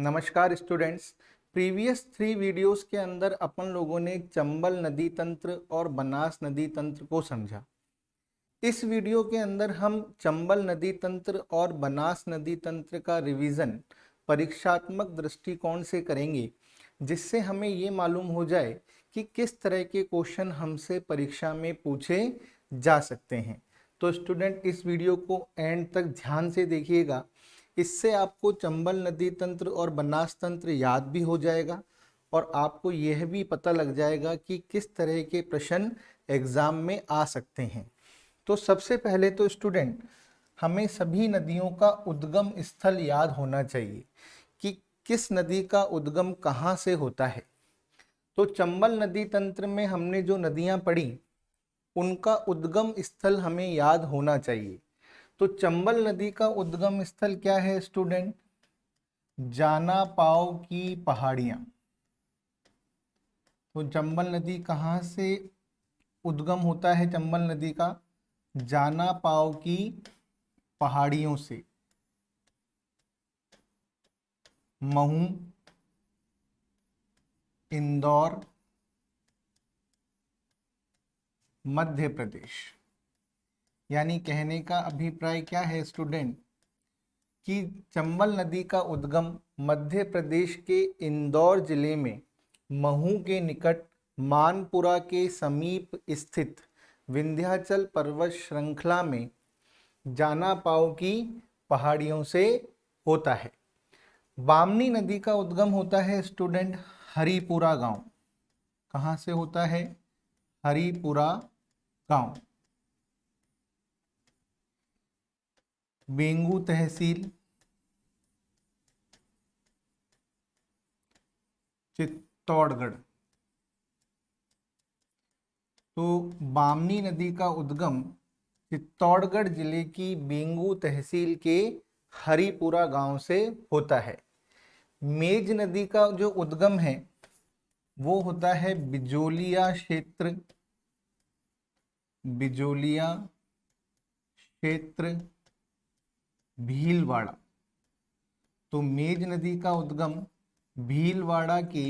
नमस्कार students. Previous 3 videos के अंदर अपन लोगों ने चंबल नदी तंत्र और बनास नदी तंत्र को समझा। इस वीडियो के अंदर हम चंबल नदी तंत्र और बनास नदी तंत्र का रिवीजन परीक्षात्मक दृष्टिकोण से करेंगे, जिससे हमें ये मालूम हो जाए कि किस तरह के क्वेश्चन हमसे परीक्षा में पूछे जा सकते हैं। तो स्टूडेंट इस वीडियो को एंड तक ध्यान से देखिएगा। इससे आपको चंबल नदी तंत्र और बनास तंत्र याद भी हो जाएगा और आपको यह भी पता लग जाएगा कि किस तरह के प्रश्न एग्जाम में आ सकते हैं। तो सबसे पहले तो स्टूडेंट हमें सभी नदियों का उद्गम स्थल याद होना चाहिए कि किस नदी का उद्गम कहाँ से होता है। तो चंबल नदी तंत्र में हमने जो नदियाँ पढ़ी उनका उद्गम स्थल हमें याद होना चाहिए। तो चंबल नदी का उद्गम स्थल क्या है स्टूडेंट? जाना पाव की पहाड़ियां। तो चंबल नदी कहाँ से उद्गम होता है? चंबल नदी का जाना पाव की पहाड़ियों से। महू, इंदौर, मध्य प्रदेश। यानी कहने का अभिप्राय क्या है स्टूडेंट कि चंबल नदी का उद्गम मध्य प्रदेश के इंदौर जिले में महू के निकट मानपुरा के समीप स्थित विंध्याचल पर्वत श्रृंखला में जाना पाव की पहाड़ियों से होता है। बामनी नदी का उद्गम होता है स्टूडेंट हरिपुरा गांव। कहाँ से होता है? हरिपुरा गांव, बेंगू तहसील, चित्तौड़गढ़। तो बामनी नदी का उद्गम चित्तौड़गढ़ जिले की बेंगू तहसील के हरिपुरा गांव से होता है। मेज नदी का जो उद्गम है वो होता है बिजोलिया क्षेत्र, बिजोलिया क्षेत्र, भीलवाड़ा। तो मेज नदी का उद्गम भीलवाड़ा के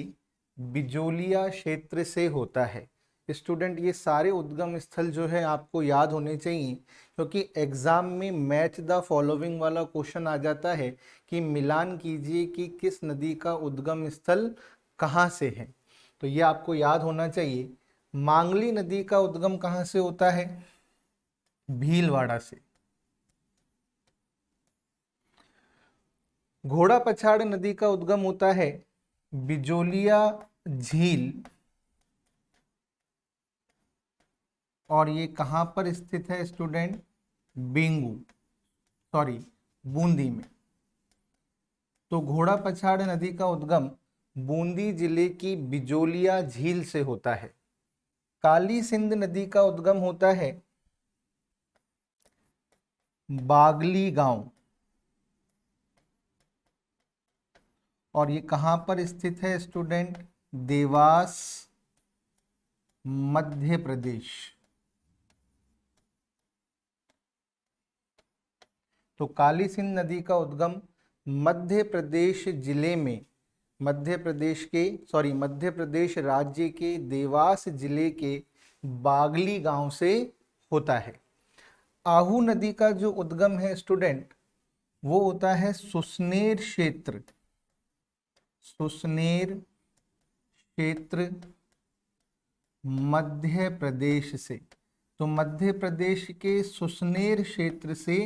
बिजोलिया क्षेत्र से होता है। स्टूडेंट ये सारे उद्गम स्थल जो है आपको याद होने चाहिए, क्योंकि एग्जाम में मैच द फॉलोइंग वाला क्वेश्चन आ जाता है कि मिलान कीजिए कि किस नदी का उद्गम स्थल कहाँ से है। तो ये आपको याद होना चाहिए। मांगली नदी का उद्गम कहाँ से होता है? भीलवाड़ा से। घोड़ा पछाड़ नदी का उद्गम होता है बिजोलिया झील, और ये कहां पर स्थित है स्टूडेंट? बूंदी में। तो घोड़ा पछाड़ नदी का उद्गम बूंदी जिले की बिजोलिया झील से होता है। काली सिंध नदी का उद्गम होता है बागली गांव, और ये कहां पर स्थित है स्टूडेंट? देवास, मध्य प्रदेश। तो काली सिंध नदी का उद्गम मध्य प्रदेश जिले में मध्य प्रदेश राज्य के देवास जिले के बागली गांव से होता है। आहू नदी का जो उद्गम है स्टूडेंट वो होता है सुसनेर क्षेत्र, सुसनेर क्षेत्र, मध्य प्रदेश से। तो मध्य प्रदेश के सुसनेर क्षेत्र से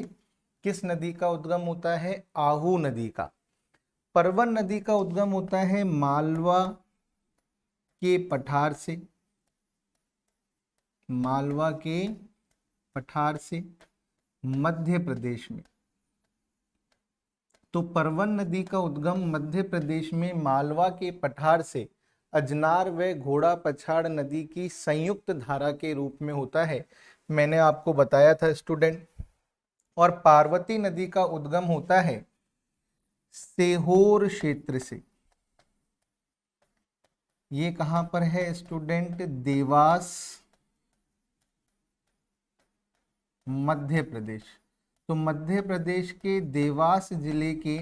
किस नदी का उद्गम होता है? आहू नदी का। परवन नदी का उद्गम होता है मालवा के पठार से, मालवा के पठार से, मध्य प्रदेश में। तो परवन नदी का उद्गम मध्य प्रदेश में मालवा के पठार से अजनार व घोड़ा पछाड़ नदी की संयुक्त धारा के रूप में होता है, मैंने आपको बताया था स्टूडेंट। और पार्वती नदी का उद्गम होता है सेहोर क्षेत्र से। ये कहां पर है स्टूडेंट? देवास, मध्य प्रदेश। तो मध्य प्रदेश के देवास जिले के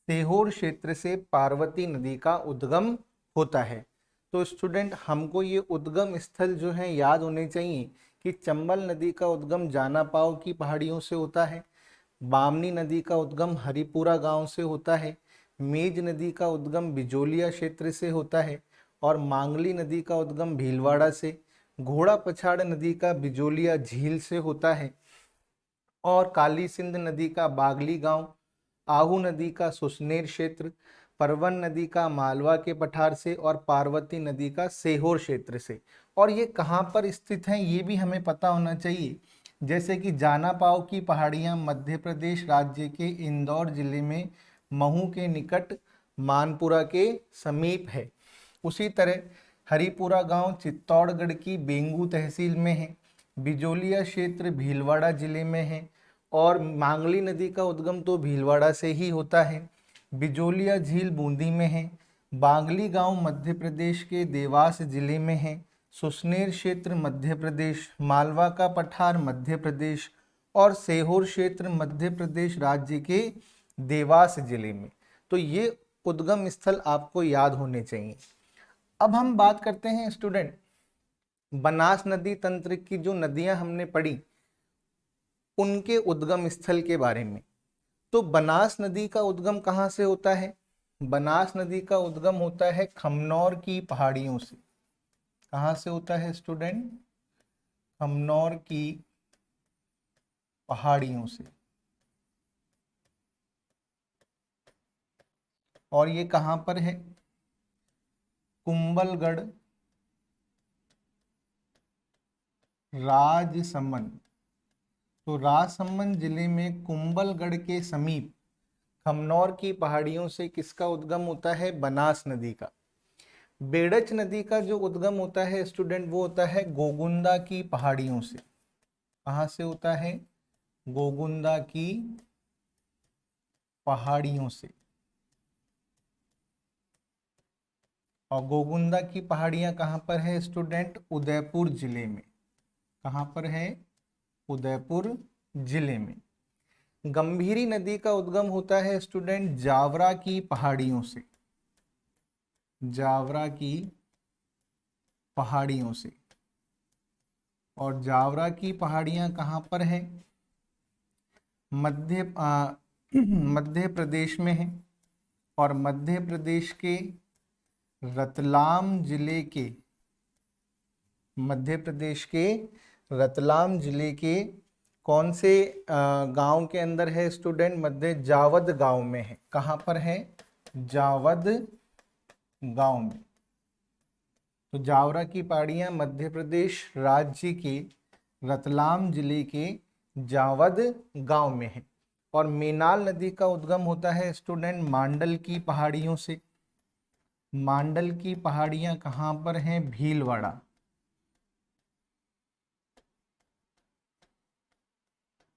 सीहोर क्षेत्र से पार्वती नदी का उद्गम होता है। तो स्टूडेंट हमको ये उद्गम स्थल जो है याद होने चाहिए कि चंबल नदी का उद्गम जानापाव की पहाड़ियों से होता है, बामनी नदी का उद्गम हरिपुरा गांव से होता है, मेज नदी का उद्गम बिजोलिया क्षेत्र से होता है और मांगली नदी का उद्गम भीलवाड़ा से, घोड़ा पछाड़ नदी का बिजोलिया झील से होता है और काली सिंध नदी का बागली गांव, आहू नदी का सुसनेर क्षेत्र, परवन नदी का मालवा के पठार से और पार्वती नदी का सीहोर क्षेत्र से। और ये कहाँ पर स्थित हैं ये भी हमें पता होना चाहिए। जैसे कि जानापाव की पहाड़ियाँ मध्य प्रदेश राज्य के इंदौर जिले में महू के निकट मानपुरा के समीप है। उसी तरह हरिपुरा गांव चित्तौड़गढ़ की बेंगू तहसील में है, बिजोलिया क्षेत्र भीलवाड़ा जिले में है और मांगली नदी का उद्गम तो भीलवाड़ा से ही होता है। बिजोलिया झील बूंदी में है, बांगली गांव मध्य प्रदेश के देवास जिले में है, सुसनेर क्षेत्र मध्य प्रदेश, मालवा का पठार मध्य प्रदेश और सीहोर क्षेत्र मध्य प्रदेश राज्य के देवास जिले में। तो ये उद्गम स्थल आपको याद होने चाहिए। अब हम बात करते हैं स्टूडेंट बनास नदी तंत्र की, जो नदियां हमने पढ़ी उनके उद्गम स्थल के बारे में। तो बनास नदी का उद्गम कहाँ से होता है? बनास नदी का उद्गम होता है खमनौर की पहाड़ियों से। कहाँ से होता है स्टूडेंट? खमनौर की पहाड़ियों से। और ये कहाँ पर है? कुंभलगढ़ राजसमंद। तो राजसमंद जिले में कुंभलगढ़ के समीप खमनौर की पहाड़ियों से किसका उद्गम होता है? बनास नदी का। बेड़च नदी का जो उद्गम होता है स्टूडेंट वो होता है गोगुंदा की पहाड़ियों से। कहाँ से होता है? गोगुंदा की पहाड़ियों से। और गोगुंदा की पहाड़ियाँ कहाँ पर है स्टूडेंट? उदयपुर जिले में। कहाँ पर है? उदयपुर जिले में। गंभीरी नदी का उद्गम होता है स्टूडेंट जावरा की पहाड़ियों से। जावरा की पहाड़ियों से। और जावरा की पहाड़ियाँ कहाँ पर है? मध्य प्रदेश में है और मध्य प्रदेश के रतलाम जिले के, मध्य प्रदेश के रतलाम जिले के कौन से गांव के अंदर है स्टूडेंट? मध्य जावद गांव में है। कहाँ पर है? जावद गांव में। तो जावरा की पहाड़ियाँ मध्य प्रदेश राज्य के रतलाम जिले के जावद गांव में है। और मेनाल नदी का उद्गम होता है स्टूडेंट मांडल की पहाड़ियों से। मांडल की पहाड़ियाँ कहाँ पर हैं? भीलवाड़ा।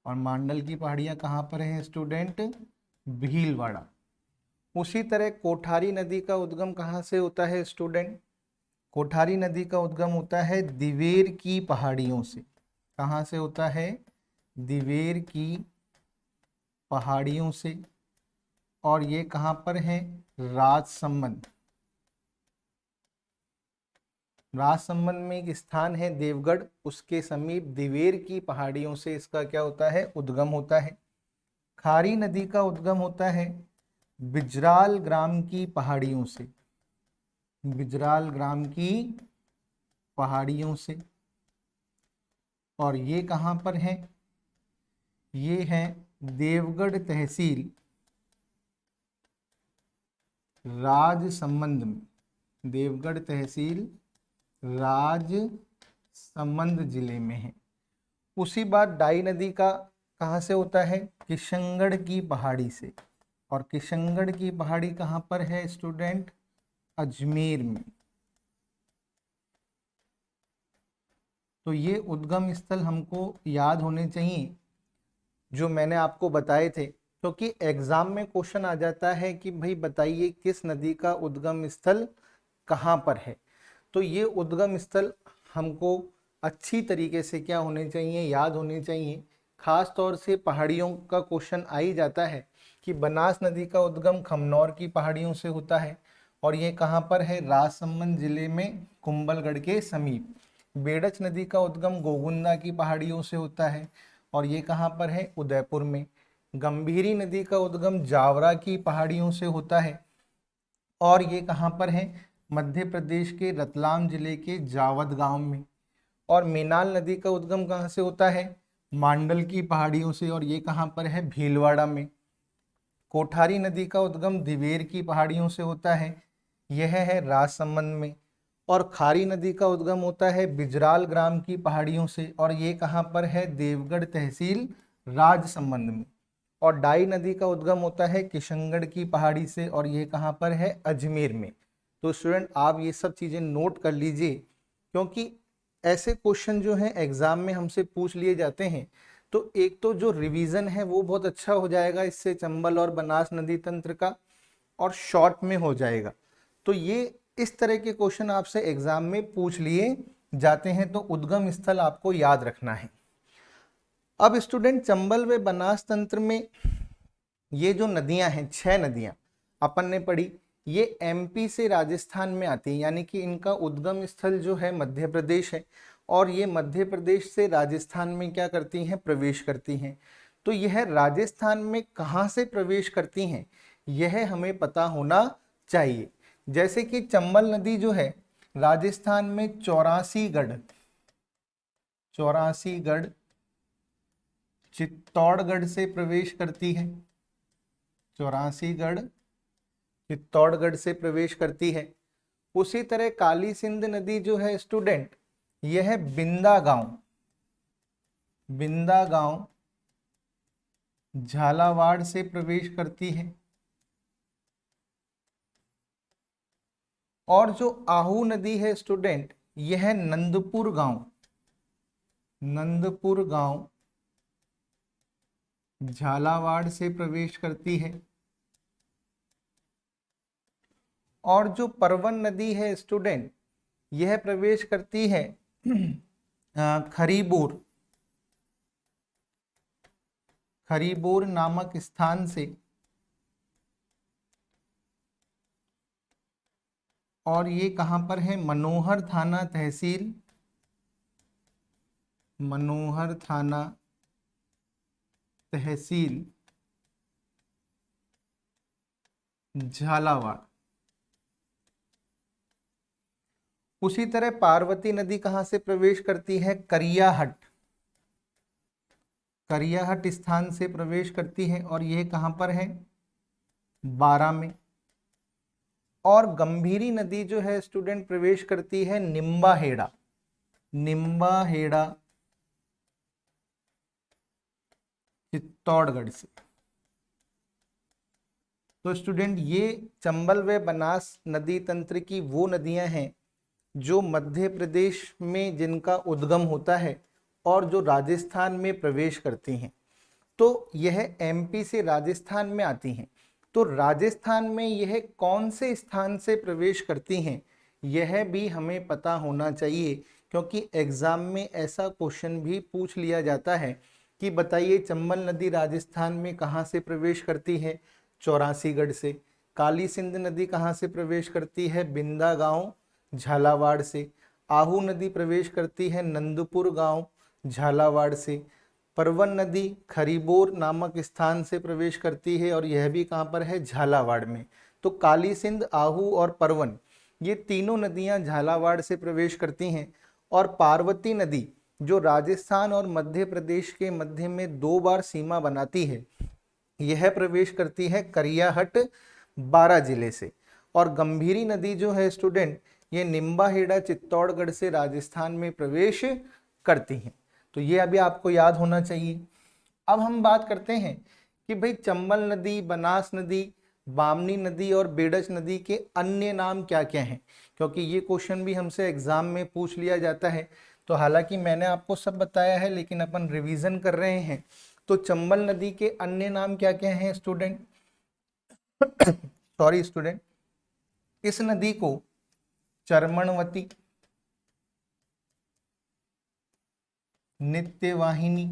और मांडल की पहाड़ियाँ कहाँ पर हैं स्टूडेंट? भीलवाड़ा। उसी तरह कोठारी नदी का उद्गम कहाँ से होता है स्टूडेंट? कोठारी नदी का उद्गम होता है दिवेर की पहाड़ियों से। कहाँ से होता है? दिवेर की पहाड़ियों से। और ये कहाँ पर है? राजसमंद। राजसमंद में एक स्थान है देवगढ़, उसके समीप दिवेर की पहाड़ियों से इसका क्या होता है? उद्गम होता है। खारी नदी का उद्गम होता है बिजराल ग्राम की पहाड़ियों से। बिजराल ग्राम की पहाड़ियों से। और ये कहाँ पर है? ये है देवगढ़ तहसील राजसमंद में। देवगढ़ तहसील राजसमंद जिले में है। उसी बात डाई नदी का कहाँ से होता है? किशनगढ़ की पहाड़ी से। और किशनगढ़ की पहाड़ी कहाँ पर है स्टूडेंट? अजमेर में। तो ये उद्गम स्थल हमको याद होने चाहिए जो मैंने आपको बताए थे, क्योंकि एग्जाम में क्वेश्चन आ जाता है कि भाई बताइए किस नदी का उद्गम स्थल कहाँ पर है। तो ये उद्गम स्थल हमको अच्छी तरीके से क्या होने चाहिए? याद होने चाहिए। खास तौर से पहाड़ियों का क्वेश्चन आ ही जाता है कि बनास नदी का उद्गम खमनौर की पहाड़ियों से होता है और ये कहाँ पर है, राजसमंद जिले में कुंभलगढ़ के समीप। बेडच नदी का उद्गम गोगुंदा की पहाड़ियों से होता है और ये कहाँ पर है, उदयपुर में। गंभीरी नदी का उद्गम जावरा की पहाड़ियों से होता है और ये कहाँ पर है, मध्य प्रदेश के रतलाम जिले के जावद गांव में। और मेनाल नदी का उद्गम कहाँ से होता है, मांडल की पहाड़ियों से और ये कहाँ पर है, भीलवाड़ा में। कोठारी नदी का उद्गम दिवेर की पहाड़ियों से होता है, यह है राजसमंद में। और खारी नदी का उद्गम होता है बिजराल ग्राम की पहाड़ियों से और ये कहाँ पर है, देवगढ़ तहसील राजसमंद में। और डाई नदी का उद्गम होता है किशनगढ़ की पहाड़ी से और ये कहाँ पर है, अजमेर में। तो स्टूडेंट आप ये सब चीज़ें नोट कर लीजिए, क्योंकि ऐसे क्वेश्चन जो हैं एग्जाम में हमसे पूछ लिए जाते हैं। तो एक तो जो रिवीजन है वो बहुत अच्छा हो जाएगा इससे, चंबल और बनास नदी तंत्र का, और शॉर्ट में हो जाएगा। तो ये इस तरह के क्वेश्चन आपसे एग्जाम में पूछ लिए जाते हैं, तो उद्गम स्थल आपको याद रखना है। अब स्टूडेंट चंबल व बनास तंत्र में ये जो नदियां हैं, 6 नदियां अपन ने पढ़ी, ये एमपी से राजस्थान में आती हैं, यानी कि इनका उद्गम स्थल जो है मध्य प्रदेश है और ये मध्य प्रदेश से राजस्थान में क्या करती हैं, प्रवेश करती हैं। तो यह राजस्थान में कहाँ से प्रवेश करती हैं, यह हमें पता होना चाहिए। जैसे कि चंबल नदी जो है राजस्थान में चौरासीगढ़ चित्तौड़गढ़ से प्रवेश करती है, चौरासीगढ़ चित्तौड़गढ़ से प्रवेश करती है। उसी तरह काली सिंध नदी जो है स्टूडेंट, यह बिंदा गांव झालावाड़ से प्रवेश करती है। और जो आहू नदी है स्टूडेंट, यह नंदपुर गांव झालावाड़ से प्रवेश करती है। और जो परवन नदी है स्टूडेंट, यह प्रवेश करती है खरीबोर नामक स्थान से और ये कहां पर है, मनोहर थाना तहसील झालावाड़। उसी तरह पार्वती नदी कहां से प्रवेश करती है, करियाहट स्थान से प्रवेश करती है और यह कहां पर है, बारा में। और गंभीरी नदी जो है स्टूडेंट प्रवेश करती है निम्बाहेड़ा चित्तौड़गढ़ से। तो स्टूडेंट ये चंबल व बनास नदी तंत्र की वो नदियां हैं जो मध्य प्रदेश में जिनका उद्गम होता है और जो राजस्थान में प्रवेश करती हैं। तो यह एमपी से राजस्थान में आती हैं। तो राजस्थान में यह कौन से स्थान से प्रवेश करती हैं, यह भी हमें पता होना चाहिए, क्योंकि एग्जाम में ऐसा क्वेश्चन भी पूछ लिया जाता है कि बताइए चंबल नदी राजस्थान में कहाँ से प्रवेश करती है, चौरासीगढ़ से। काली सिंध नदी कहाँ से प्रवेश करती है, बिंदा गांव झालावाड़ से। आहू नदी प्रवेश करती है नंदपुर गांव झालावाड़ से। परवन नदी खरीबोर नामक स्थान से प्रवेश करती है और यह भी कहाँ पर है, झालावाड़ में। तो काली सिंध, आहू और परवन ये तीनों नदियां झालावाड़ से प्रवेश करती हैं। और पार्वती नदी जो राजस्थान और मध्य प्रदेश के मध्य में 2 बार सीमा बनाती है, यह प्रवेश करती है करियाहट बारा जिले से। और गंभीरी नदी जो है स्टूडेंट, ये निम्बाहेड़ा चित्तौड़गढ़ से राजस्थान में प्रवेश करती हैं। तो ये अभी आपको याद होना चाहिए। अब हम बात करते हैं कि भाई चंबल नदी, बनास नदी, बामनी नदी और बेडच नदी के अन्य नाम क्या क्या हैं, क्योंकि ये क्वेश्चन भी हमसे एग्जाम में पूछ लिया जाता है। तो हालांकि मैंने आपको सब बताया है, लेकिन अपन रिवीजन कर रहे हैं। तो चंबल नदी के अन्य नाम क्या क्या हैं स्टूडेंट? सॉरी स्टूडेंट, इस नदी को चर्मणवती, नित्यवाहिनी,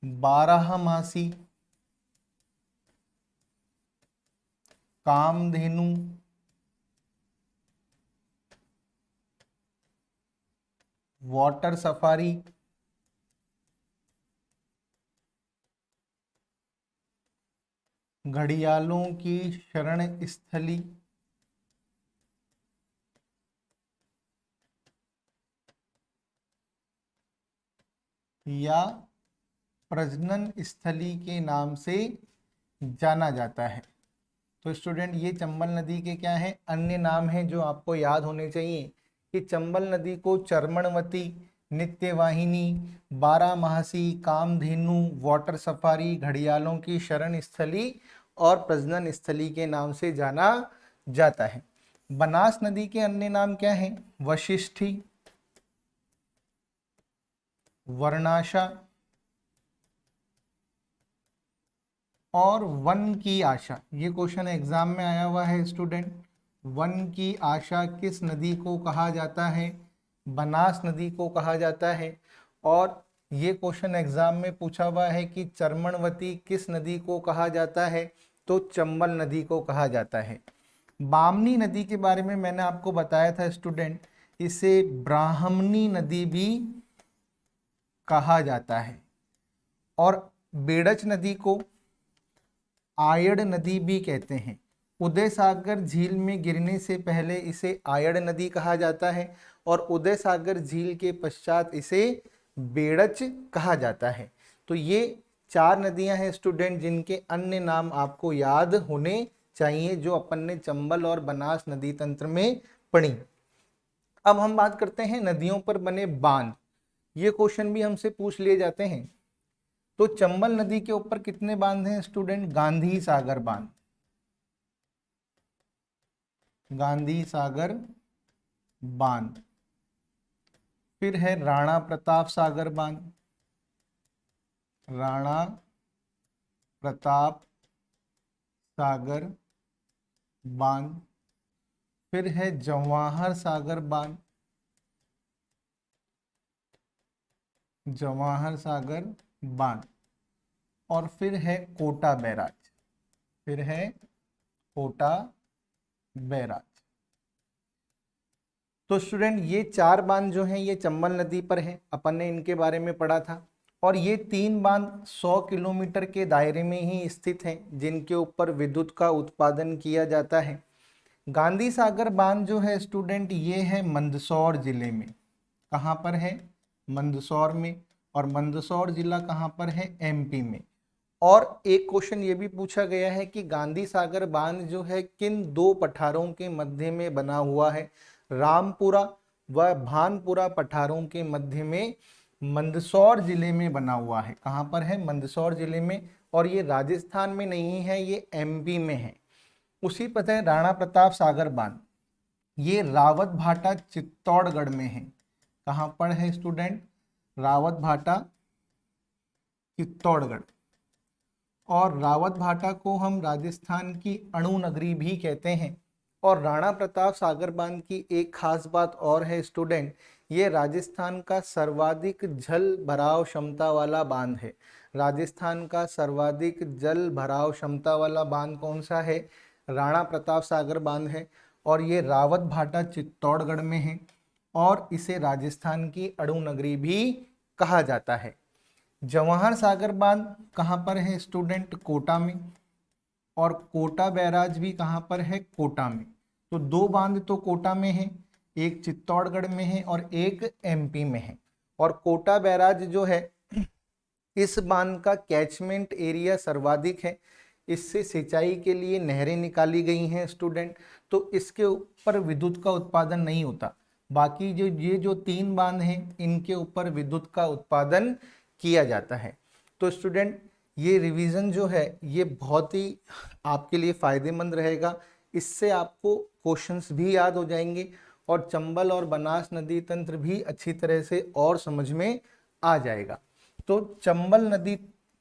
बारहमासी, कामधेनु, वाटर सफारी, घड़ियालों की शरण स्थली, या प्रजनन स्थली के नाम से जाना जाता है। तो स्टूडेंट ये चंबल नदी के क्या है, अन्य नाम हैं जो आपको याद होने चाहिए कि चंबल नदी को चर्मणवती, नित्यवाहिनी, बारहमासी, कामधेनु, वाटर सफारी, घड़ियालों की शरण स्थली और प्रजनन स्थली के नाम से जाना जाता है। बनास नदी के अन्य नाम क्या हैं, वशिष्ठी, वर्णाशा और वन की आशा। ये क्वेश्चन एग्जाम में आया हुआ है स्टूडेंट। वन की आशा किस नदी को कहा जाता है, बनास नदी को कहा जाता है। और ये क्वेश्चन एग्जाम में पूछा हुआ है कि चर्मणवती किस नदी को कहा जाता है, तो चंबल नदी को कहा जाता है। बामनी नदी के बारे में मैंने आपको बताया था स्टूडेंट, इसे ब्राह्मणी नदी भी कहा जाता है। और बेड़च नदी को आयड़ नदी भी कहते हैं। उदय सागर झील में गिरने से पहले इसे आयड़ नदी कहा जाता है और उदय सागर झील के पश्चात इसे बेड़च कहा जाता है। तो ये 4 नदियां हैं स्टूडेंट जिनके अन्य नाम आपको याद होने चाहिए, जो अपन ने चंबल और बनास नदी तंत्र में पढ़ी। अब हम बात करते हैं नदियों पर बने बांध। ये क्वेश्चन भी हमसे पूछ लिए जाते हैं। तो चंबल नदी के ऊपर कितने बांध हैं स्टूडेंट, गांधी सागर बांध, गांधी सागर बांध। फिर है राणा प्रताप सागर बांध, राणा प्रताप सागर बांध। फिर है जवाहर सागर बांध, जवाहर सागर बांध। और फिर है कोटा बैराज, फिर है कोटा बैराज। तो स्टूडेंट ये 4 बांध जो हैं ये चंबल नदी पर हैं, अपन ने इनके बारे में पढ़ा था। और ये 3 बांध 100 किलोमीटर के दायरे में ही स्थित हैं जिनके ऊपर विद्युत का उत्पादन किया जाता है। गांधी सागर बांध जो है स्टूडेंट ये है मंदसौर जिले में। कहाँ पर है, मंदसौर में। और मंदसौर जिला कहाँ पर है, एमपी में। और एक क्वेश्चन ये भी पूछा गया है कि गांधी सागर बांध जो है किन 2 पठारों के मध्य में बना हुआ है, रामपुरा व भानपुरा पठारों के मध्य में मंदसौर जिले में बना हुआ है। कहाँ पर है, मंदसौर जिले में। और ये राजस्थान में नहीं है, ये एमपी में है। उसी पता है राणा प्रताप सागर बांध, ये रावत भाटा चित्तौड़गढ़ में है। कहाँ पर है स्टूडेंट, रावत भाटा चित्तौड़गढ़। और रावत भाटा को हम राजस्थान की अणु नगरी भी कहते हैं। और राणा प्रताप सागर बांध की एक खास बात और है स्टूडेंट, ये राजस्थान का सर्वाधिक जल भराव क्षमता वाला बांध है। राजस्थान का सर्वाधिक जल भराव क्षमता वाला बांध कौन सा है, राणा प्रताप सागर बांध है। और ये रावत भाटा चित्तौड़गढ़ में है और इसे राजस्थान की अणु नगरी भी कहा जाता है। जवाहर सागर बांध कहाँ पर है स्टूडेंट, कोटा में। और कोटा बैराज भी कहाँ पर है, कोटा में। तो 2 बांध तो कोटा में है, एक चित्तौड़गढ़ में है और एक एमपी में है। और कोटा बैराज जो है इस बांध का कैचमेंट एरिया सर्वाधिक है। इससे सिंचाई के लिए नहरें निकाली गई हैं स्टूडेंट। तो इसके ऊपर विद्युत का उत्पादन नहीं होता। बाकी जो 3 बांध हैं इनके ऊपर विद्युत का उत्पादन किया जाता है। तो स्टूडेंट ये रिवीजन जो है ये बहुत ही आपके लिए फायदेमंद रहेगा। इससे आपको क्वेश्चंस भी याद हो जाएंगे और चंबल और बनास नदी तंत्र भी अच्छी तरह से और समझ में आ जाएगा। तो चंबल नदी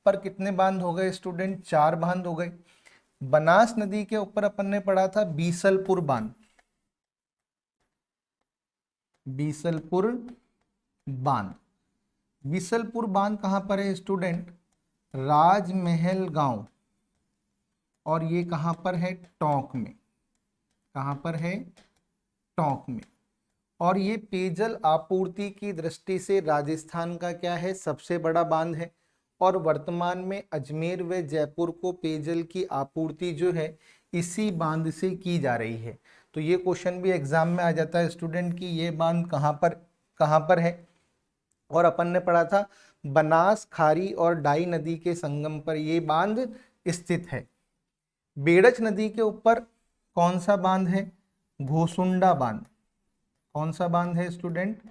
पर कितने बांध हो गए स्टूडेंट, 4 बांध हो गए। बनास नदी के ऊपर अपन ने पढ़ा था बीसलपुर बांध, बीसलपुर बांध। बीसलपुर बांध कहाँ पर है स्टूडेंट, राजमहल गांव, और ये कहाँ पर है? टोंक में। कहाँ पर है? टोंक में। और ये पेयजल आपूर्ति की दृष्टि से राजस्थान का क्या है? सबसे बड़ा बांध है। और वर्तमान में अजमेर व जयपुर को पेयजल की आपूर्ति जो है इसी बांध से की जा रही है। तो ये क्वेश्चन भी एग्जाम में आ जाता है स्टूडेंट कि ये बांध कहाँ पर है। और अपन ने पढ़ा था बनास, खारी और डाई नदी के संगम पर ये बांध स्थित है। बेड़च नदी के ऊपर कौन सा बांध है? घोसुंडा बांध। कौन सा बांध है स्टूडेंट?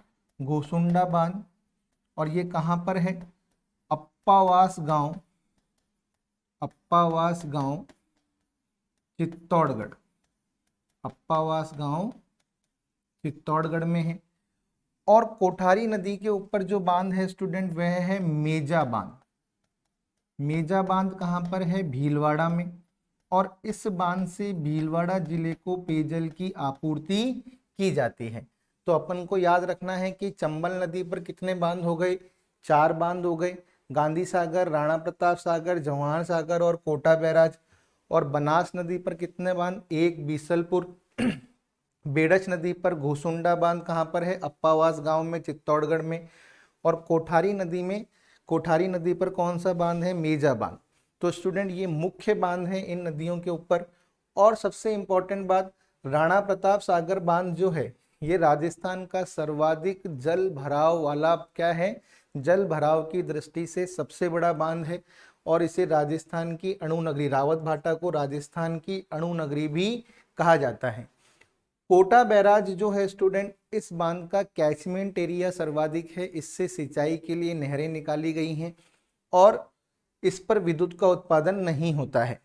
घोसुंडा बांध। और ये कहाँ पर है? अप्पावास गांव, अप्पावास गांव चित्तौड़गढ़। अप्पावास गांव चित्तौड़गढ़ में है। और कोठारी नदी के ऊपर जो बांध है स्टूडेंट वह है मेजा बांध। मेजा बांध कहाँ पर है? भीलवाड़ा में। और इस बांध से भीलवाड़ा जिले को पेयजल की आपूर्ति की जाती है। तो अपन को याद रखना है कि चंबल नदी पर कितने बांध हो गए? 4 बांध हो गए। गांधी सागर, राणा प्रताप सागर, जवाहर सागर और कोटा बैराज। और बनास नदी पर कितने बांध? 1 बीसलपुर। बेड़च नदी पर घोसुंडा बांध कहाँ पर है? अप्पावास गांव में, चित्तौड़गढ़ में। और कोठारी नदी पर कौन सा बांध है? मेजा बांध। तो स्टूडेंट ये मुख्य बांध है इन नदियों के ऊपर। और सबसे इंपॉर्टेंट बात, राणा प्रताप सागर बांध जो है ये राजस्थान का सर्वाधिक जल भराव वाला क्या है? जल भराव की दृष्टि से सबसे बड़ा बांध है। और इसे राजस्थान की अणु नगरी, रावत भाटा को राजस्थान की अणु नगरी भी कहा जाता है। कोटा बैराज जो है स्टूडेंट, इस बांध का कैचमेंट एरिया सर्वाधिक है। इससे सिंचाई के लिए नहरें निकाली गई हैं और इस पर विद्युत का उत्पादन नहीं होता है।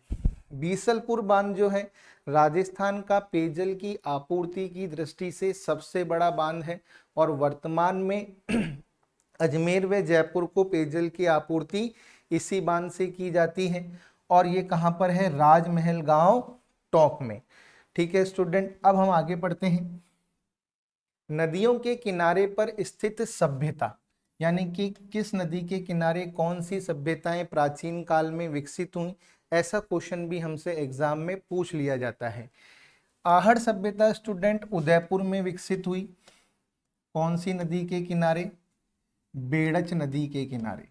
बीसलपुर बांध जो है राजस्थान का पेयजल की आपूर्ति की दृष्टि से सबसे बड़ा बांध है। और वर्तमान में अजमेर व जयपुर को पेयजल की आपूर्ति इसी बांध से की जाती है। और ये कहाँ पर है? राजमहल गांव, टोंक में। ठीक है स्टूडेंट, अब हम आगे पढ़ते हैं। नदियों के किनारे पर स्थित सभ्यता, यानी कि किस नदी के किनारे कौन सी सभ्यताएं प्राचीन काल में विकसित हुई, ऐसा क्वेश्चन भी हमसे एग्जाम में पूछ लिया जाता है। आहड़ सभ्यता स्टूडेंट उदयपुर में विकसित हुई। कौन सी नदी के किनारे? बेड़च नदी के किनारे।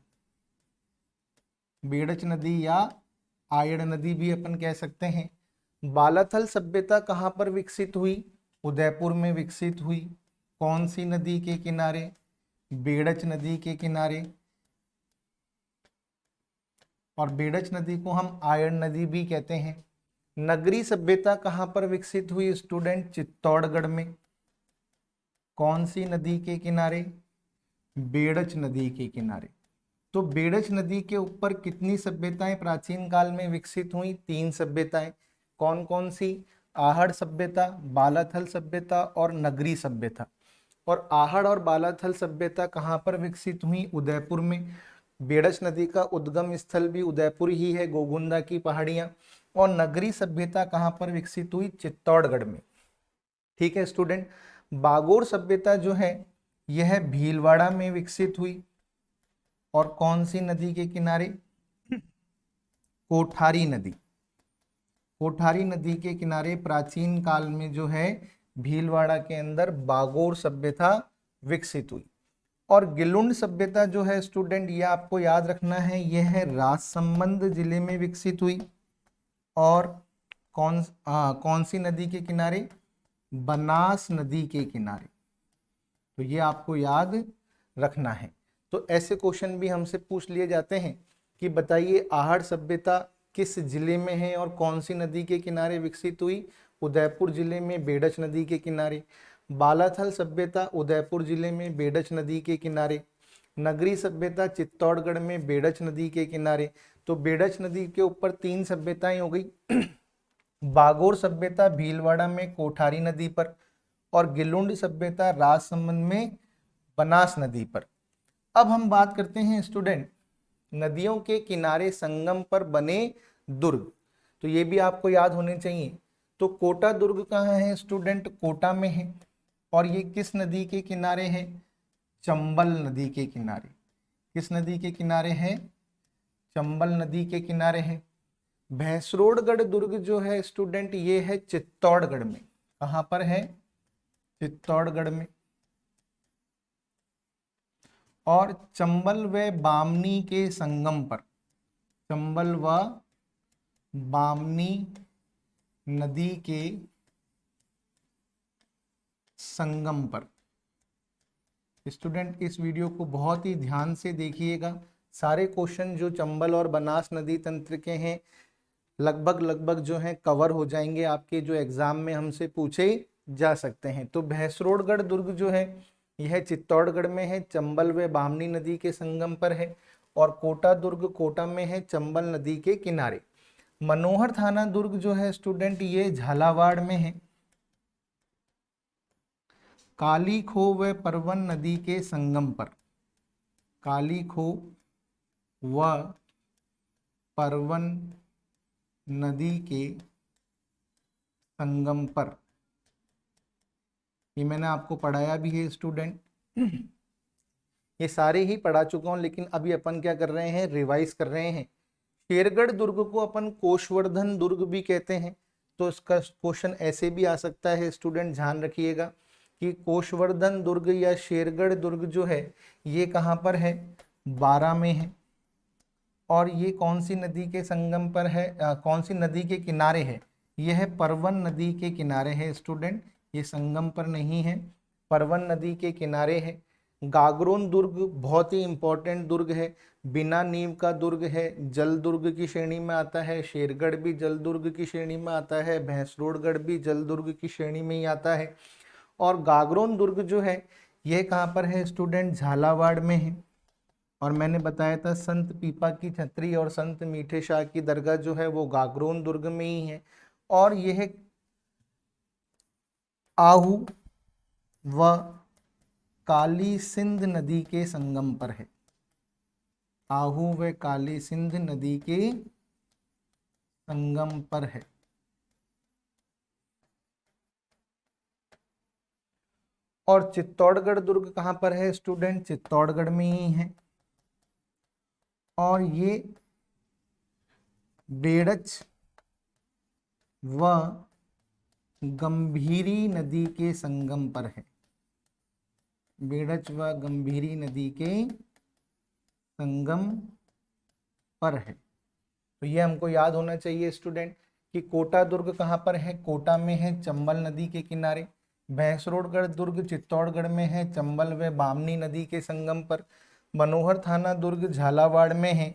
बेड़च नदी या आयड़ नदी भी अपन कह सकते हैं। बालाथल सभ्यता कहाँ पर विकसित हुई? उदयपुर में विकसित हुई। कौन सी नदी के किनारे? बेड़च नदी के किनारे। और बेड़च नदी को हम आयड़ नदी भी कहते हैं। नगरी सभ्यता कहाँ पर विकसित हुई स्टूडेंट? चित्तौड़गढ़ में। कौन सी नदी के किनारे? बेड़च नदी के किनारे। तो बेड़च नदी के ऊपर कितनी सभ्यताएं प्राचीन काल में विकसित हुई? 3 सभ्यताएं। कौन कौन सी? आहड़ सभ्यता, बालाथल सभ्यता और नगरी सभ्यता। और आहड़ और बालाथल सभ्यता कहाँ पर विकसित हुई? उदयपुर में। बेड़च नदी का उद्गम स्थल भी उदयपुर ही है, गोगुंदा की पहाड़ियां। और नगरी सभ्यता कहाँ पर विकसित हुई? चित्तौड़गढ़ में। ठीक है स्टूडेंट, बागोर सभ्यता जो है यह भीलवाड़ा में विकसित हुई। और कौन सी नदी के किनारे? कोठारी नदी। कोठारी नदी के किनारे प्राचीन काल में जो है भीलवाड़ा के अंदर बागोर सभ्यता विकसित हुई। और गिलुंड सभ्यता जो है स्टूडेंट, ये आपको याद रखना है, यह है राजसमंद जिले में विकसित हुई। और कौन सी नदी के किनारे? बनास नदी के किनारे। तो ये आपको याद रखना है। तो ऐसे क्वेश्चन भी हमसे पूछ लिए जाते हैं कि बताइए आहड़ सभ्यता किस जिले में है और कौन सी नदी के किनारे विकसित हुई? उदयपुर जिले में, बेड़च नदी के किनारे। बालाथल सभ्यता उदयपुर जिले में, बेड़च नदी के किनारे। नगरी सभ्यता चित्तौड़गढ़ में, बेड़च नदी के किनारे। तो बेड़च नदी के ऊपर 3 सभ्यताएं हो गई। बागोर सभ्यता भीलवाड़ा में कोठारी नदी पर। और गिलुंड सभ्यता राजसमंद में, बनास नदी पर। अब हम बात करते हैं स्टूडेंट नदियों के किनारे संगम पर बने दुर्ग। तो ये भी आपको याद होने चाहिए। तो कोटा दुर्ग कहाँ है स्टूडेंट? कोटा में है। और ये किस नदी के किनारे है? चंबल नदी के किनारे। किस नदी के किनारे है? चंबल नदी के किनारे है। भैंसरोडगढ़ दुर्ग जो है स्टूडेंट ये है चित्तौड़गढ़ में। कहां पर है? चित्तौड़गढ़ में। और चंबल व बामनी के संगम पर, चंबल व बामनी नदी के संगम पर। स्टूडेंट इस वीडियो को बहुत ही ध्यान से देखिएगा। सारे क्वेश्चन जो चंबल और बनास नदी तंत्र के हैं लगभग जो हैं कवर हो जाएंगे आपके, जो एग्जाम में हमसे पूछे जा सकते हैं। तो भैंसरोडगढ़ दुर्ग जो है यह चित्तौड़गढ़ में है, चंबल व बामनी नदी के संगम पर है। और कोटा दुर्ग कोटा में है, चंबल नदी के किनारे। मनोहर थाना दुर्ग जो है स्टूडेंट ये झालावाड़ में है, काली खो व परवन नदी के संगम पर। काली खो व परवन नदी के संगम पर। ये मैंने आपको पढ़ाया भी है स्टूडेंट, ये सारे ही पढ़ा चुका हूं, लेकिन अभी अपन क्या कर रहे हैं, रिवाइज कर रहे हैं। शेरगढ़ दुर्ग को अपन कोषवर्धन दुर्ग भी कहते हैं। तो इसका क्वेश्चन ऐसे भी आ सकता है स्टूडेंट, ध्यान रखिएगा कि कोषवर्धन दुर्ग या शेरगढ़ दुर्ग जो है ये कहाँ पर है? बारा में है। और ये कौन सी नदी के संगम पर है, कौन सी नदी के किनारे है? यह है परवन नदी के किनारे है स्टूडेंट, ये संगम पर नहीं है, परवन नदी के किनारे है। गागरोन दुर्ग बहुत ही इंपॉर्टेंट दुर्ग है, बिना नींव का दुर्ग है, जल दुर्ग की श्रेणी में आता है। शेरगढ़ भी जल दुर्ग की श्रेणी में आता है, भैंसरोडगढ़ भी जल दुर्ग की श्रेणी में ही आता है। और गागरोन दुर्ग जो है यह कहाँ पर है स्टूडेंट? झालावाड़ में है। और मैंने बताया था संत पीपा की छतरी और संत मीठे शाह की दरगाह जो है वो गागरोन दुर्ग में ही है। और यह आहू व काली सिंध नदी के संगम पर है। आहू व काली सिंध नदी के संगम पर है। और चित्तौड़गढ़ दुर्ग कहाँ पर है स्टूडेंट? चित्तौड़गढ़ में ही है। और ये बेड़च व गंभीरी नदी के संगम पर है। बेड़च व गंभीरी नदी के संगम पर है। तो ये हमको याद होना चाहिए स्टूडेंट कि कोटा दुर्ग कहाँ पर है? कोटा में है, चंबल नदी के किनारे। भैंसरोडगढ़ दुर्ग चित्तौड़गढ़ में है, चंबल व बामनी नदी के संगम पर। मनोहर थाना दुर्ग झालावाड़ में है,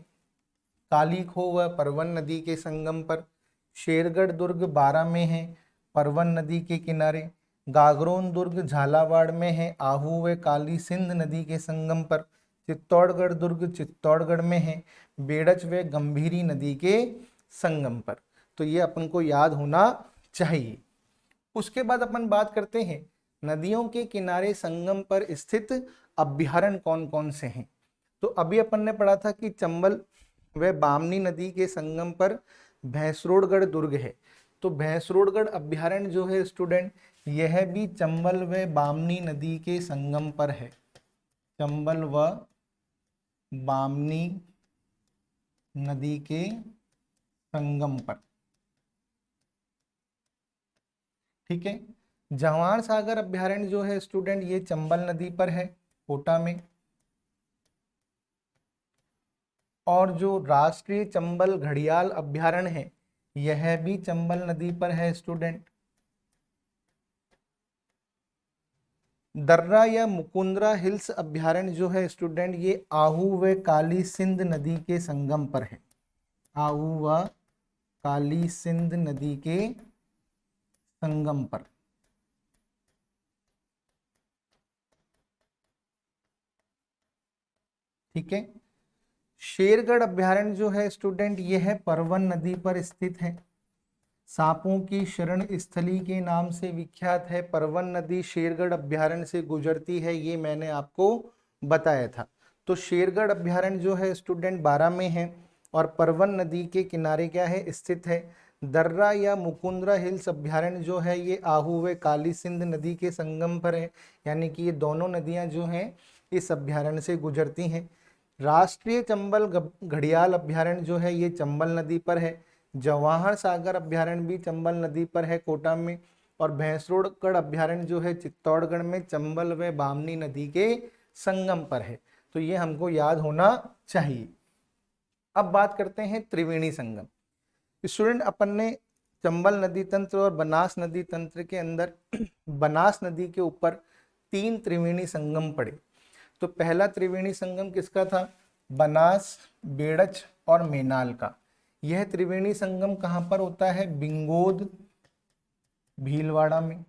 काली खो व परवन नदी के संगम पर। शेरगढ़ दुर्ग बारा में है, परवन नदी के किनारे। गागरोन दुर्ग झालावाड़ में है, आहू व काली सिंध नदी के संगम पर। चित्तौड़गढ़ दुर्ग चित्तौड़गढ़ में है, बेड़च व गंभीरी नदी के संगम पर। तो ये अपन को याद होना चाहिए। उसके बाद अपन बात करते हैं नदियों के किनारे संगम पर स्थित अभ्यारण्य कौन कौन से हैं। तो अभी अपन ने पढ़ा था कि चंबल व बामनी नदी के संगम पर भैंसरोडगढ़ दुर्ग है। तो भैंसरोडगढ़ अभ्यारण्य जो है स्टूडेंट यह भी चंबल व बामनी नदी के संगम पर है। चंबल व बामनी नदी के संगम पर, ठीक है। जवाहर सागर अभ्यारण्य जो है स्टूडेंट ये चंबल नदी पर है, कोटा में। और जो राष्ट्रीय चंबल घड़ियाल अभ्यारण्य है यह भी चंबल नदी पर है स्टूडेंट। दर्रा या मुकुंदरा हिल्स अभ्यारण्य जो है स्टूडेंट ये आहू व काली सिंध नदी के संगम पर है। आहू व काली सिंध नदी के संगम पर, ठीक है। शेरगढ़ अभ्यारण्य जो है स्टूडेंट यह परवन नदी पर स्थित है। सांपों की शरण स्थली के नाम से विख्यात है। परवन नदी शेरगढ़ अभ्यारण्य से गुजरती है, ये मैंने आपको बताया था। तो शेरगढ़ अभ्यारण्य जो है स्टूडेंट बारा में है और परवन नदी के किनारे क्या है? स्थित है। दर्रा या मुकुंदरा हिल्स अभ्यारण्य जो है ये आहू व काली सिंध नदी के संगम पर है, यानी कि ये दोनों नदियां जो हैं इस अभ्यारण्य से गुजरती हैं। राष्ट्रीय चंबल घड़ियाल अभ्यारण्य जो है ये चंबल नदी पर है। जवाहर सागर अभ्यारण्य भी चंबल नदी पर है कोटा में। और भैंसरोडगढ़ अभ्यारण्य जो है चित्तौड़गढ़ में चंबल व बामनी नदी के संगम पर है। तो ये हमको याद होना चाहिए। अब बात करते हैं त्रिवेणी संगम। स्टूडेंट, अपन ने चंबल नदी तंत्र और बनास नदी तंत्र के अंदर बनास नदी के ऊपर 3 त्रिवेणी संगम पड़े। तो पहला त्रिवेणी संगम किसका था? बनास, बेड़च और मेनाल का। यह त्रिवेणी संगम कहां पर होता है? बिंगोद भीलवाड़ा में।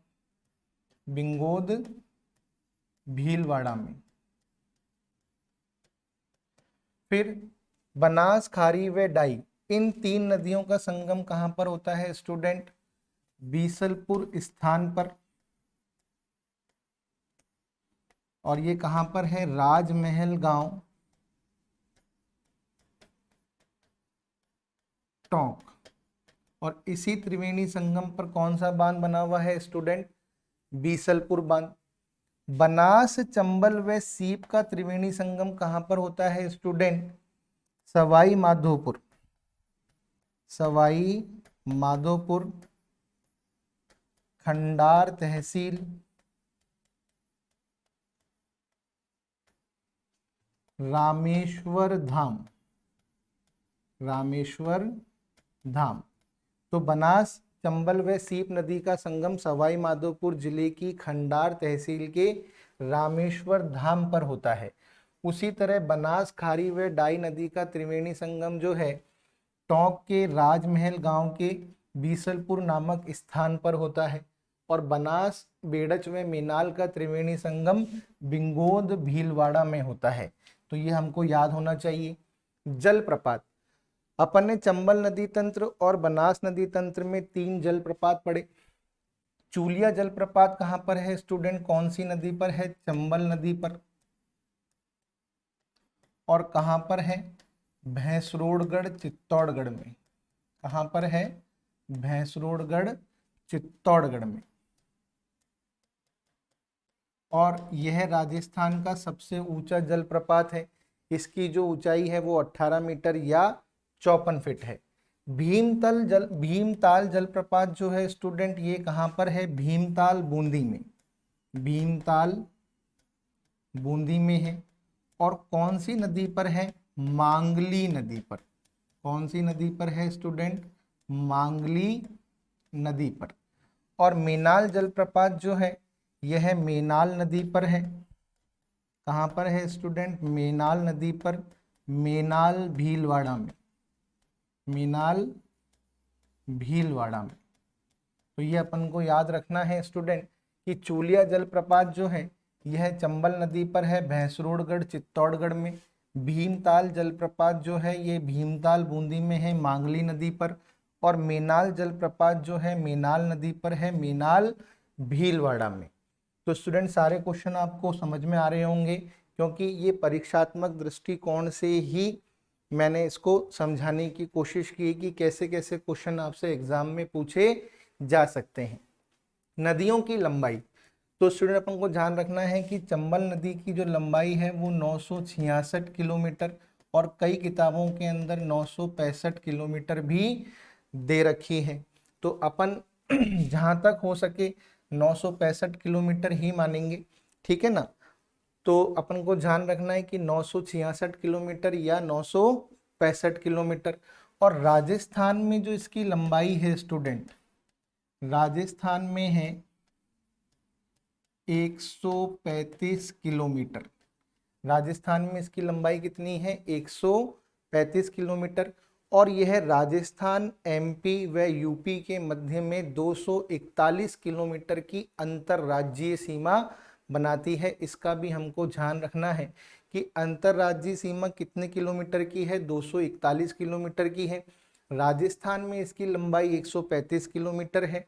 बिंगोद भीलवाड़ा में। फिर बनास, खारी व डाई, इन 3 नदियों का संगम कहां पर होता है स्टूडेंट? बीसलपुर स्थान पर। और ये कहां पर है? राजमहल गांव, टोंक। और इसी त्रिवेणी संगम पर कौन सा बांध बना हुआ है स्टूडेंट? बीसलपुर बांध। बनास, चंबल व सीप का त्रिवेणी संगम कहां पर होता है स्टूडेंट? सवाई माधोपुर। सवाई माधोपुर, खंडार तहसील, रामेश्वर धाम। रामेश्वर धाम। तो बनास, चंबल व सीप नदी का संगम सवाई माधोपुर जिले की खंडार तहसील के रामेश्वर धाम पर होता है। उसी तरह बनास, खारी व डाई नदी का त्रिवेणी संगम जो है टोंक के राजमहल गांव के बीसलपुर नामक स्थान पर होता है। और बनास, बेड़च व मेनाल का त्रिवेणी संगम बिंगोद भीलवाड़ा में होता है। तो ये हमको याद होना चाहिए। जलप्रपात, अपन ने चंबल नदी तंत्र और बनास नदी तंत्र में 3 जलप्रपात पढ़े। चूलिया जलप्रपात कहां पर है स्टूडेंट? कौन सी नदी पर है? चंबल नदी पर। और कहां पर है? भैंसरोडगढ़ चित्तौड़गढ़ में। कहां पर है? भैंसरोडगढ़ चित्तौड़गढ़ में। और यह राजस्थान का सबसे ऊंचा जलप्रपात है। इसकी जो ऊंचाई है वो 18 मीटर या 54 फीट है। भीमताल जलप्रपात जो है स्टूडेंट ये कहां पर है? भीमताल बूंदी में। भीमताल बूंदी में है। और कौन सी नदी पर है? मांगली नदी पर। कौन सी नदी पर है स्टूडेंट? मांगली नदी पर। और मेनाल जलप्रपात जो है यह मेनाल नदी पर है। कहां पर है स्टूडेंट? मेनाल नदी पर, मेनाल भीलवाड़ा में। मेनाल भीलवाड़ा में। तो ये अपन को याद रखना है स्टूडेंट कि चूलिया जलप्रपात जो है यह चंबल नदी पर है भैंसरोडगढ़ चित्तौड़गढ़ में। भीमताल जलप्रपात जो है ये भीमताल बूंदी में है मांगली नदी पर। और मेनाल जलप्रपात जो है मेनाल नदी पर है, मेनाल भीलवाड़ा में। तो स्टूडेंट सारे क्वेश्चन आपको समझ में आ रहे होंगे, क्योंकि ये परीक्षात्मक दृष्टिकोण से ही मैंने इसको समझाने की कोशिश की कि कैसे कैसे क्वेश्चन आपसे एग्जाम में पूछे जा सकते हैं। नदियों की लंबाई, तो स्टूडेंट अपन को ध्यान रखना है कि चंबल नदी की जो लंबाई है वो 966 किलोमीटर और कई किताबों के अंदर 965 किलोमीटर भी दे रखी है। तो अपन जहाँ तक हो सके 965 किलोमीटर ही मानेंगे, ठीक है ना। तो अपन को ध्यान रखना है कि 966 किलोमीटर या 965 किलोमीटर। और राजस्थान में जो इसकी लंबाई है स्टूडेंट, राजस्थान में है 135 किलोमीटर। राजस्थान में इसकी लंबाई कितनी है? 135 किलोमीटर। और यह राजस्थान, एमपी व यूपी के मध्य में 241 किलोमीटर की अंतर्राज्यीय सीमा बनाती है। इसका भी हमको ध्यान रखना है कि अंतर्राज्यीय सीमा कितने किलोमीटर की है? 241 किलोमीटर की है। राजस्थान में इसकी लंबाई 135 किलोमीटर है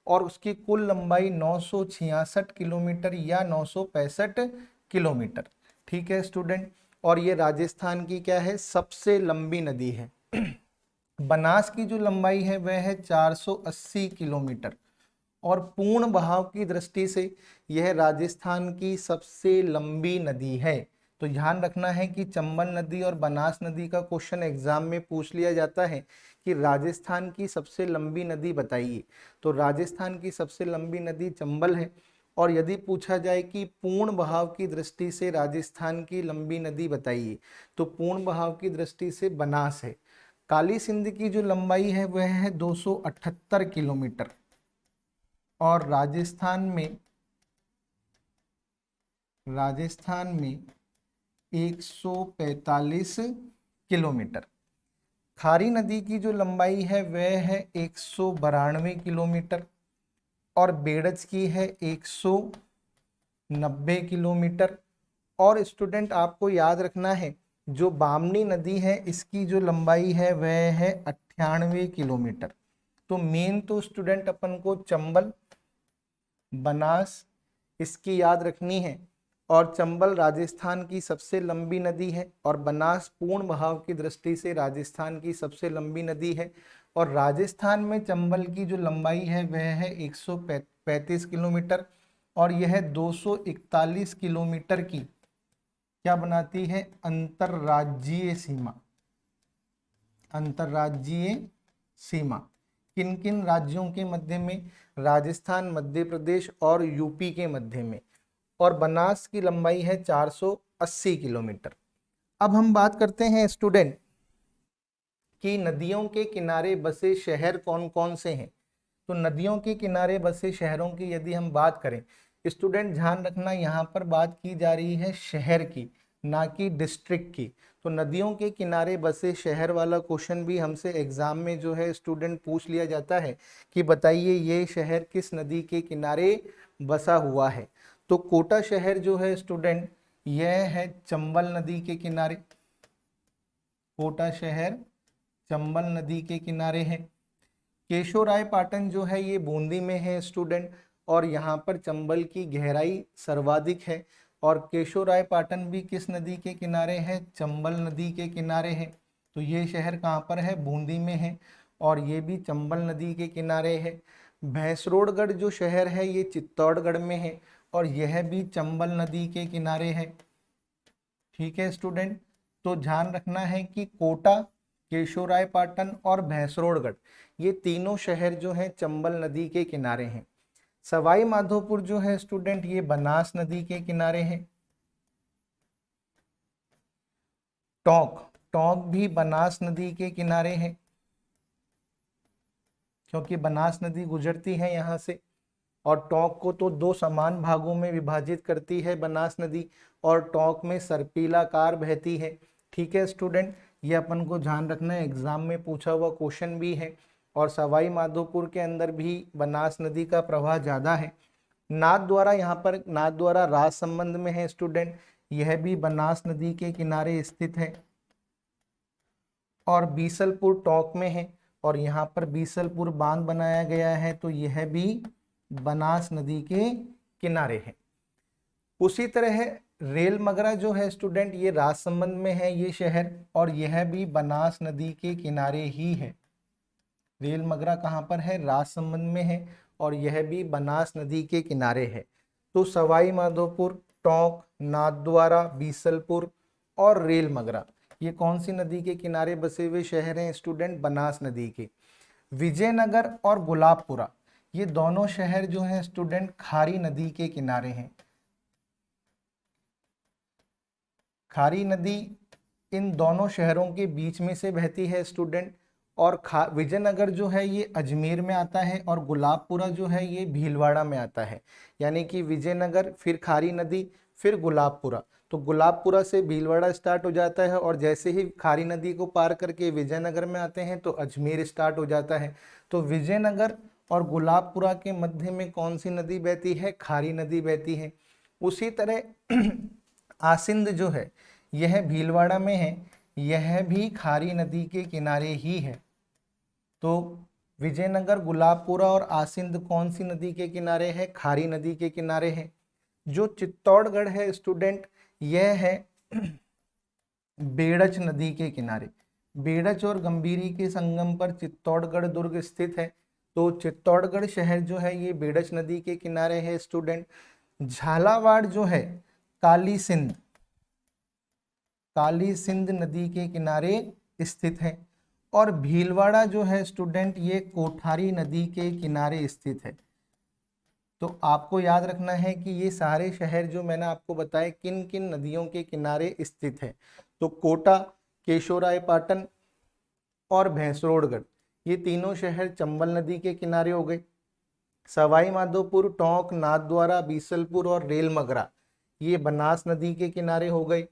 और उसकी कुल लंबाई 966 किलोमीटर या 965 किलोमीटर, ठीक है स्टूडेंट। और ये राजस्थान की क्या है? सबसे लंबी नदी है। बनास की जो लंबाई है वह है 480 किलोमीटर और पूर्ण बहाव की दृष्टि से यह राजस्थान की सबसे लंबी नदी है। तो ध्यान रखना है कि चंबल नदी और बनास नदी का क्वेश्चन एग्जाम में पूछ लिया जाता है कि राजस्थान की सबसे लंबी नदी बताइए। तो राजस्थान की सबसे लंबी नदी चंबल है। और यदि पूछा जाए कि पूर्ण बहाव की दृष्टि से राजस्थान की लंबी नदी बताइए, तो पूर्ण बहाव की दृष्टि से बनास है। काली सिंध की जो लंबाई है वह है 278 किलोमीटर और राजस्थान में 145 किलोमीटर। खारी नदी की जो लंबाई है वह है 192 किलोमीटर और बेड़च की है 190 किलोमीटर। और स्टूडेंट आपको याद रखना है जो बामनी नदी है इसकी जो लंबाई है वह है 98 किलोमीटर। तो मेन तो स्टूडेंट अपन को चंबल, बनास इसकी याद रखनी है। और चंबल राजस्थान की सबसे लंबी नदी है और बनास पूर्ण बहाव की दृष्टि से राजस्थान की सबसे लंबी नदी है। और राजस्थान में चंबल की जो लंबाई है वह है 135 किलोमीटर और यह 241 किलोमीटर की क्या बनाती है, अंतरराज्यीय सीमा। अंतरराज्यीय सीमा किन किन राज्यों के मध्य में, राजस्थान, मध्य प्रदेश और यूपी के मध्य में। और बनास की लंबाई है 480 किलोमीटर। अब हम बात करते हैं स्टूडेंट कि नदियों के किनारे बसे शहर कौन कौन से हैं। तो नदियों के किनारे बसे शहरों की यदि हम बात करें, स्टूडेंट ध्यान रखना यहाँ पर बात की जा रही है शहर की, ना कि डिस्ट्रिक्ट की। तो नदियों के किनारे बसे शहर वाला क्वेश्चन भी हमसे एग्जाम में जो है स्टूडेंट पूछ लिया जाता है कि बताइए ये शहर किस नदी के किनारे बसा हुआ है। तो कोटा शहर जो है स्टूडेंट यह है चंबल नदी के किनारे। कोटा शहर चंबल नदी के किनारे है। केशोराय पाटन जो है ये बूंदी में है स्टूडेंट और यहाँ पर चंबल की गहराई सर्वाधिक है। और केशोराय पाटन भी किस नदी के किनारे है, चंबल नदी के किनारे है। तो ये शहर कहाँ पर है, बूंदी में है और ये भी चंबल नदी के किनारे है। भैंसरोडगढ़ जो शहर है ये चित्तौड़गढ़ में है और यह भी चंबल नदी के किनारे है। ठीक है स्टूडेंट, तो ध्यान रखना है कि कोटा, केशोरायपाटन और भैंसरोडगढ़ ये तीनों शहर जो हैं चंबल नदी के किनारे हैं। सवाई माधोपुर जो है स्टूडेंट ये बनास नदी के किनारे है। टोंक, टोंक भी बनास नदी के किनारे है क्योंकि बनास नदी गुजरती है यहाँ से। और टोंक को तो दो समान भागों में विभाजित करती है बनास नदी और टोंक में सर्पिलाकार बहती है। ठीक है स्टूडेंट, ये अपन को ध्यान रखना है, एग्जाम में पूछा हुआ क्वेश्चन भी है। और सवाई माधोपुर के अंदर भी बनास नदी का प्रवाह ज़्यादा है। नाथद्वारा, यहाँ पर नाथद्वारा राज संबंध में है स्टूडेंट, यह भी बनास नदी के किनारे स्थित है। और बीसलपुर टोंक में है और यहाँ पर बीसलपुर बांध बनाया गया है तो यह भी बनास नदी के किनारे है। उसी तरह रेल मगरा जो है स्टूडेंट ये राजसमंद में है ये शहर और यह भी बनास नदी के किनारे ही है। रेल मगरा कहाँ पर है, राजसमंद में है और यह भी बनास नदी के किनारे है। तो सवाई माधोपुर, टोंक, नाथद्वारा, बीसलपुर और रेल मगरा ये कौन सी नदी के किनारे बसे हुए शहर हैं स्टूडेंट, बनास नदी के। विजयनगर और गुलाबपुरा ये दोनों शहर जो हैं स्टूडेंट खारी नदी के किनारे हैं। खारी नदी इन दोनों शहरों के बीच में से बहती है स्टूडेंट। और विजयनगर जो है ये अजमेर में आता है और गुलाबपुरा जो है ये भीलवाड़ा में आता है। यानी कि विजयनगर, फिर खारी नदी, फिर गुलाबपुरा। तो गुलाबपुरा से भीलवाड़ा स्टार्ट हो जाता है और जैसे ही खारी नदी को पार करके विजयनगर में आते हैं तो अजमेर स्टार्ट हो जाता है। तो विजयनगर और गुलाबपुरा के मध्य में कौन सी नदी बहती है, खारी नदी बहती है। उसी तरह आसिंद जो है यह भीलवाड़ा में है, यह भी खारी नदी के किनारे ही है। तो विजयनगर, गुलाबपुरा और आसिंद कौन सी नदी के किनारे है, खारी नदी के किनारे है। जो चित्तौड़गढ़ है स्टूडेंट यह है बेड़च नदी के किनारे। बेड़च और गंभीरी के संगम पर चित्तौड़गढ़ दुर्ग स्थित है। तो चित्तौड़गढ़ शहर जो है ये बेड़च नदी के किनारे है स्टूडेंट। झालावाड़ जो है काली सिंध, काली सिंध नदी के किनारे स्थित है। और भीलवाड़ा जो है स्टूडेंट ये कोठारी नदी के किनारे स्थित है। तो आपको याद रखना है कि ये सारे शहर जो मैंने आपको बताए किन किन नदियों के किनारे स्थित है। तो कोटा, केशोरायपाटन और भैंसरोडगढ़, ये तीनों शहर चंबल नदी के किनारे हो गए। सवाई माधोपुर, टोंक, नाथद्वारा, बीसलपुर और रेलमगरा, ये बनास नदी के किनारे हो गए।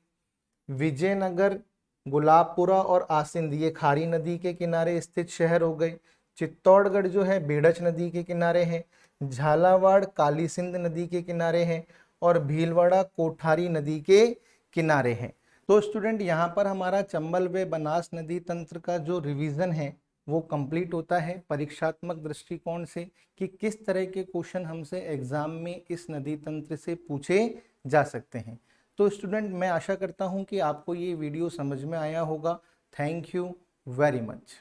विजयनगर, गुलाबपुरा और आसिंद, ये खारी नदी के किनारे स्थित शहर हो गए। चित्तौड़गढ़ जो है बेड़च नदी के किनारे है। झालावाड़ काली सिंध नदी के किनारे है। और भीलवाड़ा कोठारी नदी के किनारे है। तो स्टूडेंट यहाँ पर हमारा चंबल व बनास नदी तंत्र का जो रिवीजन है वो कंप्लीट होता है परीक्षात्मक दृष्टिकोण से कि किस तरह के क्वेश्चन हमसे एग्जाम में इस नदी तंत्र से पूछे जा सकते हैं। तो स्टूडेंट मैं आशा करता हूं कि आपको ये वीडियो समझ में आया होगा। Thank you very much.